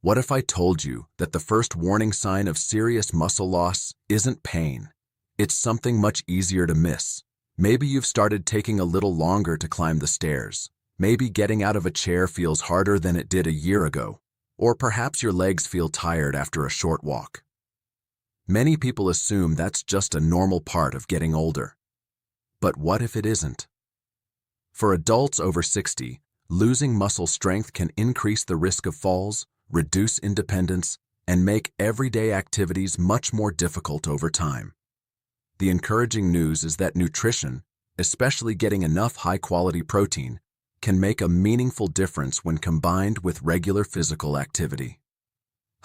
What if I told you that the first warning sign of serious muscle loss isn't pain? It's something much easier to miss. Maybe you've started taking a little longer to climb the stairs. Maybe getting out of a chair feels harder than it did a year ago. Or perhaps your legs feel tired after a short walk. Many people assume that's just a normal part of getting older. But what if it isn't? For adults over 60, losing muscle strength can increase the risk of falls, reduce independence, and make everyday activities much more difficult over time. The encouraging news is that nutrition, especially getting enough high-quality protein, can make a meaningful difference when combined with regular physical activity.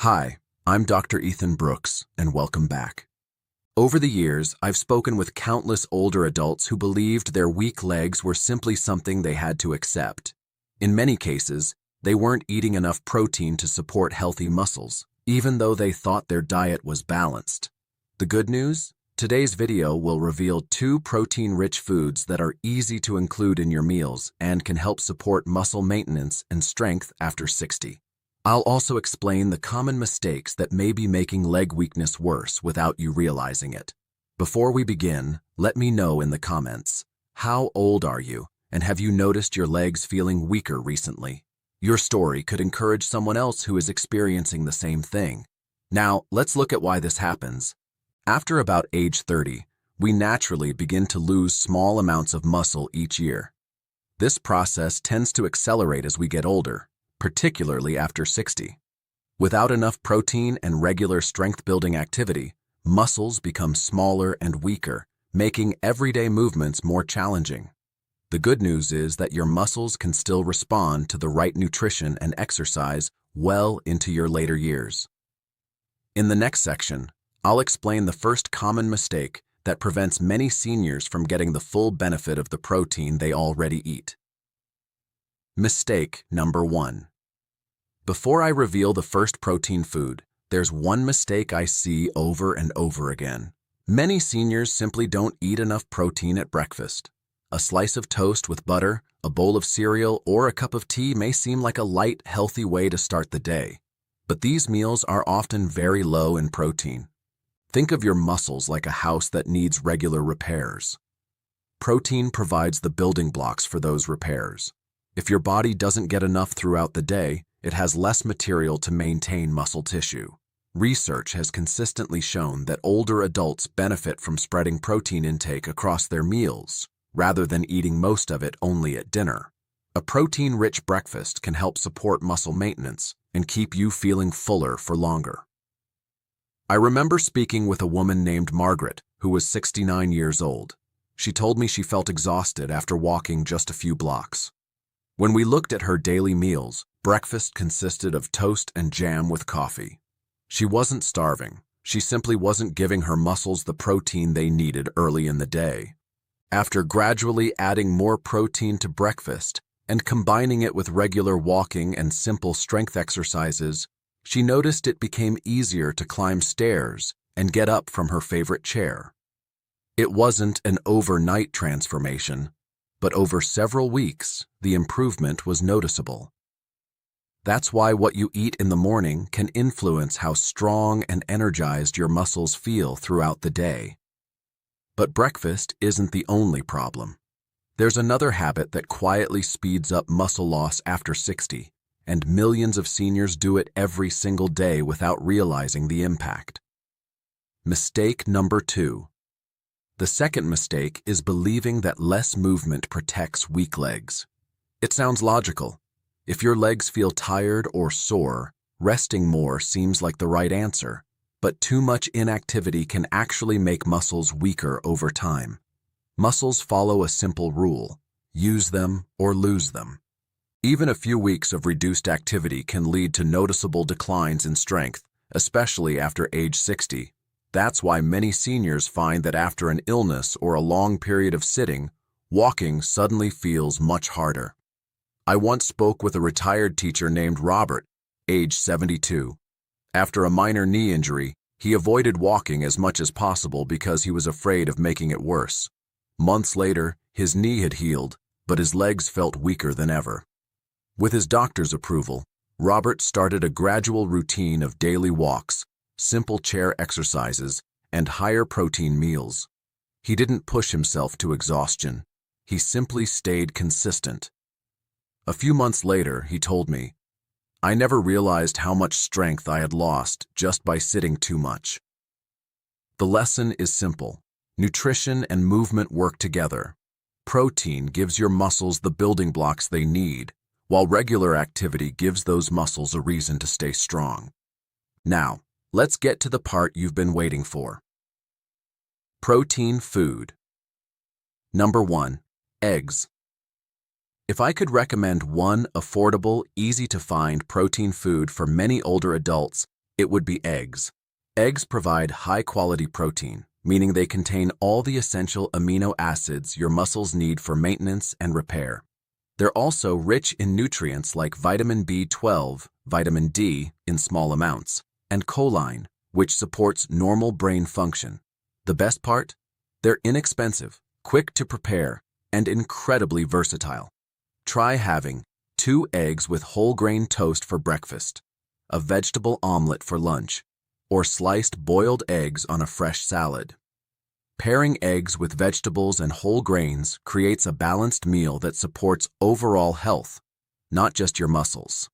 Hi, I'm Dr. Ethan Brooks, and welcome back. Over the years, I've spoken with countless older adults who believed their weak legs were simply something they had to accept. In many cases, they weren't eating enough protein to support healthy muscles, even though they thought their diet was balanced. The good news? Today's video will reveal 2 protein-rich foods that are easy to include in your meals and can help support muscle maintenance and strength after 60. I'll also explain the common mistakes that may be making leg weakness worse without you realizing it. Before we begin, let me know in the comments, how old are you, and have you noticed your legs feeling weaker recently? Your story could encourage someone else who is experiencing the same thing. Now, let's look at why this happens. After about age 30, we naturally begin to lose small amounts of muscle each year. This process tends to accelerate as we get older, particularly after 60. Without enough protein and regular strength-building activity, muscles become smaller and weaker, making everyday movements more challenging. The good news is that your muscles can still respond to the right nutrition and exercise well into your later years. In the next section, I'll explain the first common mistake that prevents many seniors from getting the full benefit of the protein they already eat. Mistake number 1. Before I reveal the first protein food, there's one mistake I see over and over again. Many seniors simply don't eat enough protein at breakfast. A slice of toast with butter, a bowl of cereal, or a cup of tea may seem like a light, healthy way to start the day. But these meals are often very low in protein. Think of your muscles like a house that needs regular repairs. Protein provides the building blocks for those repairs. If your body doesn't get enough throughout the day, it has less material to maintain muscle tissue. Research has consistently shown that older adults benefit from spreading protein intake across their meals, rather than eating most of it only at dinner. A protein-rich breakfast can help support muscle maintenance and keep you feeling fuller for longer. I remember speaking with a woman named Margaret, who was 69 years old. She told me she felt exhausted after walking just a few blocks. When we looked at her daily meals, breakfast consisted of toast and jam with coffee. She wasn't starving. She simply wasn't giving her muscles the protein they needed early in the day. After gradually adding more protein to breakfast and combining it with regular walking and simple strength exercises, she noticed it became easier to climb stairs and get up from her favorite chair. It wasn't an overnight transformation, but over several weeks, the improvement was noticeable. That's why what you eat in the morning can influence how strong and energized your muscles feel throughout the day. But breakfast isn't the only problem. There's another habit that quietly speeds up muscle loss after 60, and millions of seniors do it every single day without realizing the impact. Mistake number 2. The second mistake is believing that less movement protects weak legs. It sounds logical. If your legs feel tired or sore, resting more seems like the right answer. But too much inactivity can actually make muscles weaker over time. Muscles follow a simple rule: use them or lose them. Even a few weeks of reduced activity can lead to noticeable declines in strength, especially after age 60. That's why many seniors find that after an illness or a long period of sitting, walking suddenly feels much harder. I once spoke with a retired teacher named Robert, age 72. After a minor knee injury, he avoided walking as much as possible because he was afraid of making it worse. Months later, his knee had healed, but his legs felt weaker than ever. With his doctor's approval, Robert started a gradual routine of daily walks, simple chair exercises, and higher protein meals. He didn't push himself to exhaustion. He simply stayed consistent. A few months later, he told me, "I never realized how much strength I had lost just by sitting too much." The lesson is simple. Nutrition and movement work together. Protein gives your muscles the building blocks they need, while regular activity gives those muscles a reason to stay strong. Now, let's get to the part you've been waiting for. Protein food. Number 1. Eggs. If I could recommend one affordable, easy-to-find protein food for many older adults, it would be eggs. Eggs provide high-quality protein, meaning they contain all the essential amino acids your muscles need for maintenance and repair. They're also rich in nutrients like vitamin B12, vitamin D in small amounts, and choline, which supports normal brain function. The best part? They're inexpensive, quick to prepare, and incredibly versatile. Try having 2 eggs with whole grain toast for breakfast, a vegetable omelet for lunch, or sliced boiled eggs on a fresh salad. Pairing eggs with vegetables and whole grains creates a balanced meal that supports overall health, not just your muscles.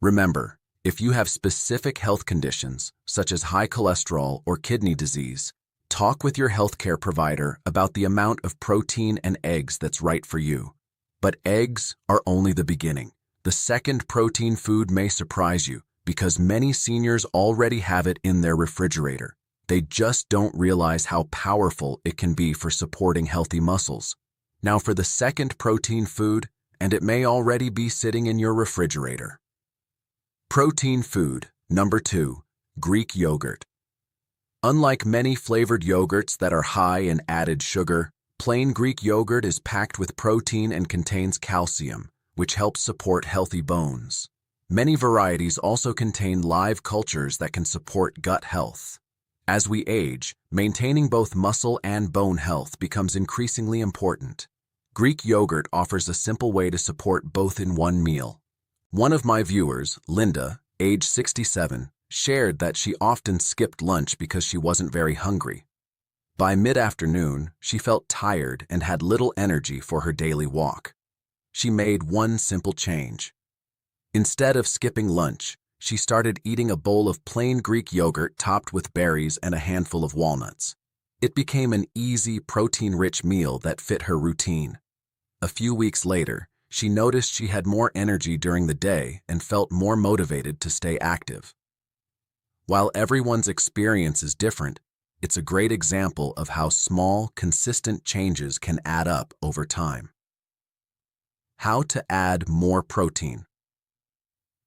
Remember, if you have specific health conditions, such as high cholesterol or kidney disease, talk with your healthcare provider about the amount of protein and eggs that's right for you. But eggs are only the beginning. The second protein food may surprise you because many seniors already have it in their refrigerator. They just don't realize how powerful it can be for supporting healthy muscles. Now for the second protein food, and it may already be sitting in your refrigerator. Protein food, number 2, Greek yogurt. Unlike many flavored yogurts that are high in added sugar, plain Greek yogurt is packed with protein and contains calcium, which helps support healthy bones. Many varieties also contain live cultures that can support gut health. As we age, maintaining both muscle and bone health becomes increasingly important. Greek yogurt offers a simple way to support both in one meal. One of my viewers, Linda, age 67, shared that she often skipped lunch because she wasn't very hungry. By mid-afternoon, she felt tired and had little energy for her daily walk. She made one simple change. Instead of skipping lunch, she started eating a bowl of plain Greek yogurt topped with berries and a handful of walnuts. It became an easy, protein-rich meal that fit her routine. A few weeks later, she noticed she had more energy during the day and felt more motivated to stay active. While everyone's experience is different, it's a great example of how small, consistent changes can add up over time. How to add more protein.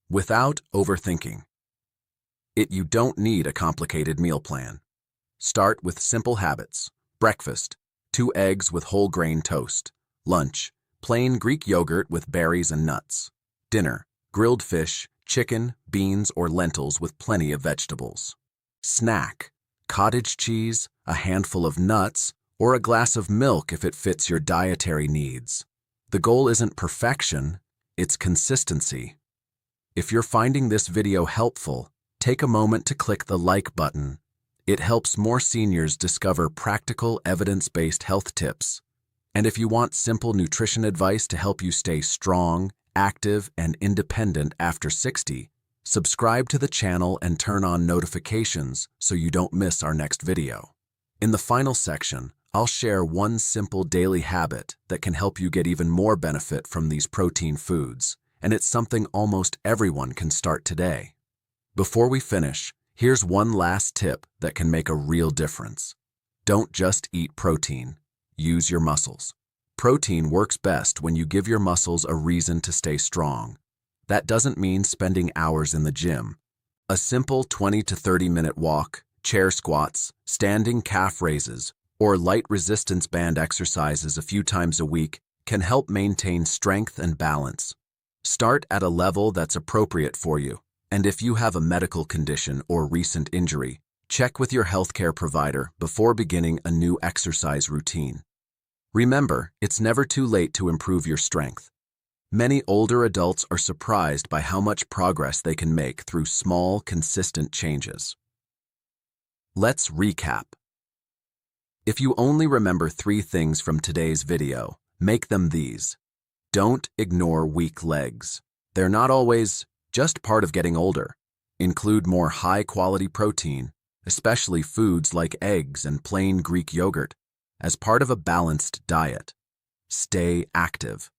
Without overthinking. You don't need a complicated meal plan. Start with simple habits. Breakfast, 2 eggs with whole grain toast. Lunch, plain Greek yogurt with berries and nuts. Dinner, grilled fish, chicken, beans, or lentils with plenty of vegetables. Snack, cottage cheese, a handful of nuts, or a glass of milk if it fits your dietary needs. The goal isn't perfection, it's consistency. If you're finding this video helpful, take a moment to click the like button. It helps more seniors discover practical, evidence-based health tips. And if you want simple nutrition advice to help you stay strong, active, and independent after 60, subscribe to the channel and turn on notifications so you don't miss our next video. In the final section, I'll share one simple daily habit that can help you get even more benefit from these protein foods, and it's something almost everyone can start today. Before we finish, here's one last tip that can make a real difference. Don't just eat protein. Use your muscles. Protein works best when you give your muscles a reason to stay strong. That doesn't mean spending hours in the gym. A simple 20 to 30-minute walk, chair squats, standing calf raises, or light resistance band exercises a few times a week can help maintain strength and balance. Start at a level that's appropriate for you, and if you have a medical condition or recent injury, check with your healthcare provider before beginning a new exercise routine. Remember, it's never too late to improve your strength. Many older adults are surprised by how much progress they can make through small, consistent changes. Let's recap. If you only remember 3 things from today's video, make them these. Don't ignore weak legs. They're not always just part of getting older. Include more high-quality protein, especially foods like eggs and plain Greek yogurt, as part of a balanced diet. Stay active.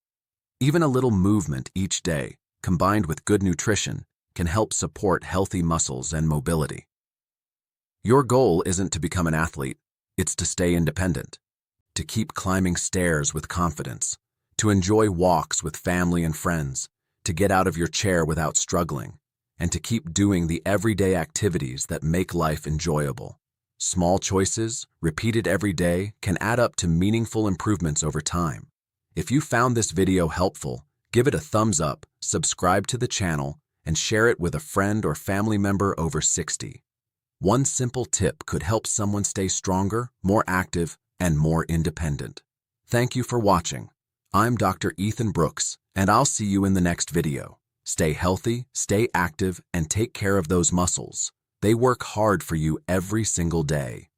Even a little movement each day, combined with good nutrition, can help support healthy muscles and mobility. Your goal isn't to become an athlete, it's to stay independent, to keep climbing stairs with confidence, to enjoy walks with family and friends, to get out of your chair without struggling, and to keep doing the everyday activities that make life enjoyable. Small choices, repeated every day, can add up to meaningful improvements over time. If you found this video helpful, give it a thumbs up, subscribe to the channel, and share it with a friend or family member over 60. One simple tip could help someone stay stronger, more active, and more independent. Thank you for watching. I'm Dr. Ethan Brooks, and I'll see you in the next video. Stay healthy, stay active, and take care of those muscles. They work hard for you every single day.